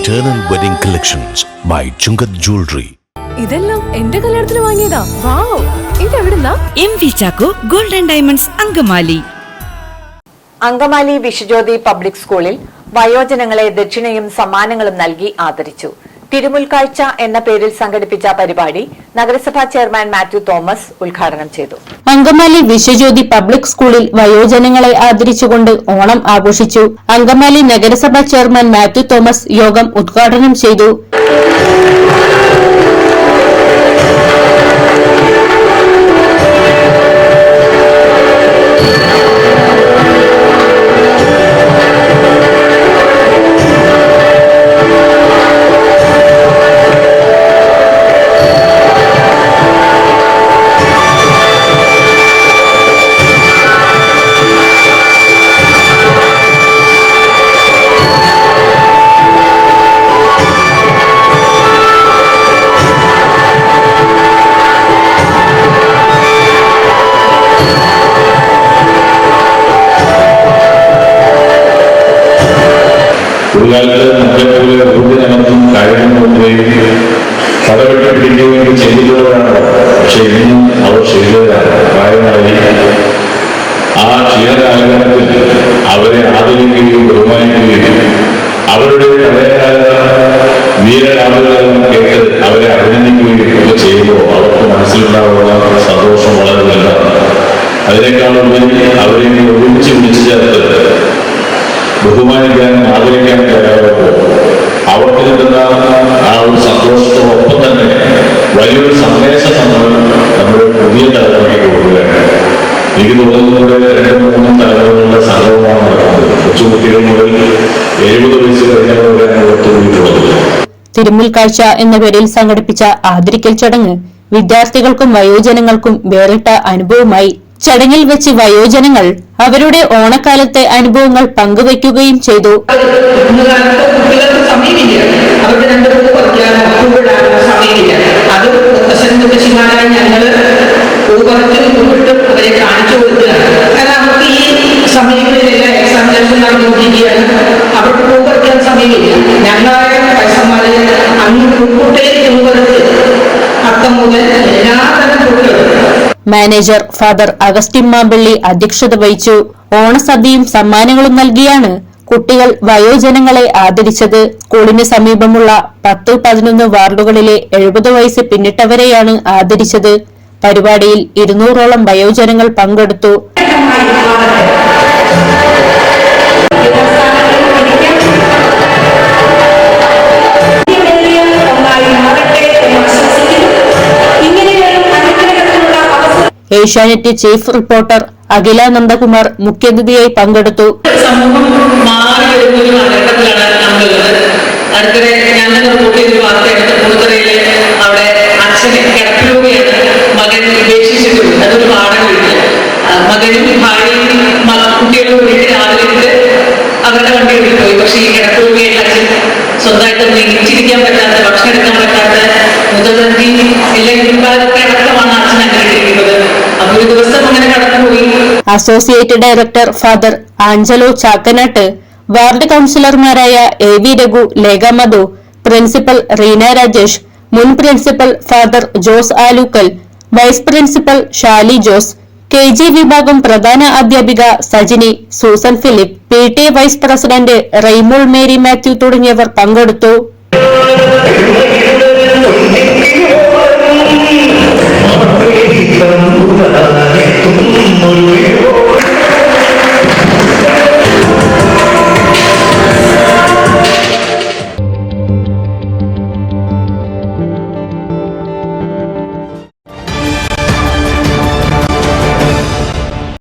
Eternal Wedding Collections by Chungat Jewelry. ഇതെല്ലാം എന്റെ കല്യാണത്തിന് വാങ്ങിയതാ. വാവ്, ഇതെവിടുന്നാ? MV Chacko Gold and Diamonds Angamaly. Angamaly Vishwajyothi public സ്കൂളിൽ വയോജനങ്ങളെ ദക്ഷിണയും സമ്മാനങ്ങളും നൽകി ആദരിച്ചു. തിരുമുൽക്കാഴ്ച എന്ന പേരിൽ സംഘടിപ്പിച്ച പരിപാടി നഗരസഭാ ചെയർമാൻ മാത്യു തോമസ് ഉദ്ഘാടനം ചെയ്തു. അങ്കമാലി വിശ്വജ്യോതി പബ്ലിക് സ്കൂളിൽ വയോജനങ്ങളെ ആദരിച്ചുകൊണ്ട് ഓണം ആഘോഷിച്ചു. അങ്കമാലി നഗരസഭാ ചെയർമാൻ മാത്യു തോമസ് യോഗം ഉദ്ഘാടനം ചെയ്തു. ഭൂജനമർത്തും കാര്യങ്ങളുടെയും കടവെട്ടി പിടിക്കുകയും ചെയ്തിട്ടുള്ളവരാണ്. പക്ഷെ ഇന്നും അവർ ക്ഷീണിതരാണ്. പ്രായമായി ആ ക്ഷീണകാലഘട്ടത്തിൽ അവരെ ആദരിക്കുകയും ബഹുമാനിക്കുകയും അവരുടെ പഴയകാല വീരരാമകളും കേട്ട് അവരെ അഭിനന്ദിക്കുകയും ഒക്കെ ചെയ്യുമ്പോൾ അവർക്ക് മനസ്സിലുണ്ടാവുന്ന സന്തോഷം വളരെ വലുതാണ്. അതിനേക്കാളുപരി അവരെ ഒരുമിച്ച് വിളിച്ചു ചേർത്ത് ബഹുമാനിക്കാനും ആദരിക്കാനും തയ്യാറാകുമ്പോൾ അവർക്ക് കിട്ടുന്ന ആ ഒരു സന്തോഷത്തോടൊപ്പം തന്നെ വലിയൊരു സന്ദേശം നമ്മൾ നമ്മുടെ പുതിയ തലമുറയ്ക്ക് കൊടുക്കുകയാണ്. എനിക്ക് തോന്നുന്നത് 2-3 തലമുറകളുടെ സംഘമാണ് നടക്കുന്നത്. കൊച്ചുകുട്ടികൾ മുതൽ 70 വയസ്സ് കഴിഞ്ഞവരാണ് ഒത്തുകൂടിയിട്ടുള്ളത്. തിരുമുൽക്കാഴ്ച എന്ന പേരിൽ സംഘടിപ്പിച്ച ആദരിക്കൽ ചടങ്ങ് വിദ്യാർത്ഥികൾക്കും വയോജനങ്ങൾക്കും വേറിട്ട അനുഭവമായി. ചടങ്ങിൽ വെച്ച് വയോജനങ്ങൾ അവരുടെ ഓണക്കാലത്തെ അനുഭവങ്ങൾ പങ്കുവയ്ക്കുകയും ചെയ്തു. മാനേജർ ഫാദർ അഗസ്റ്റിൻ മാമ്പള്ളി അധ്യക്ഷത വഹിച്ചു. ഓണസദ്യയും സമ്മാനങ്ങളും നൽകിയാണ് കുട്ടികൾ വയോജനങ്ങളെ ആദരിച്ചത്. സ്കൂളിന് സമീപമുള്ള 10-11 വാർഡുകളിലെ 70 വയസ്സ് പിന്നിട്ടവരെയാണ് ആദരിച്ചത്. പരിപാടിയിൽ 200ഓളം വയോജനങ്ങൾ പങ്കെടുത്തു. ഏഷ്യാനെറ്റ് ചീഫ് റിപ്പോർട്ടർ അഖില നന്ദകുമാർ മുഖ്യാതിഥിയായി പങ്കെടുത്തു. സമൂഹം മാറി വരുന്ന ഒരു കാലഘട്ടത്തിലാണ് നമ്മളുള്ളത്. അടുത്തിടെ ഞങ്ങൾ റിപ്പോർട്ട് ചെയ്തൊരു വാർത്തയെടുത്ത് പൂത്തറയില് അവിടെ അച്ഛനെ കിടപ്പിലൂടെയാണ് മകൻ ഉപേക്ഷിച്ചിട്ടുള്ളത്. അതൊരു വാടക വീട്ടിൽ മകനും ഭാര്യയും കുട്ടികളും വീട്ടിൽ രാവിലെ അവരുടെ വണ്ടി എടുത്ത് പോയി. പക്ഷെ ഈ കിടപ്പിലൂടെയുള്ള അച്ഛൻ സ്വന്തമായിട്ടൊന്നും ഇരിച്ചിരിക്കാൻ പറ്റാത്ത, ഭക്ഷണം എടുക്കാൻ പറ്റാത്ത, മുതലി എല്ലാം ഇരിക്കാതൊക്കെ അടക്കമാണ് അച്ഛൻ അനുകരിക്കുന്നത്. അതൊരു ദിവസം അങ്ങനെ കടന്നുപോയി. Associate director father Angelo Chakkanattu, ward കൌൺസിലർമാരായ AV രഘു, ലേഖ മധു, പ്രിൻസിപ്പൽ റീന രാജേഷ്, മുൻ principal father Jose Alukkal, vice principal Shali Jose, KG വിഭാഗം പ്രധാന അധ്യാപിക Sajini, Susan Philip, PTA vice president Reymol Mary Mathew തുടങ്ങിയവർ പങ്കെടുത്തു.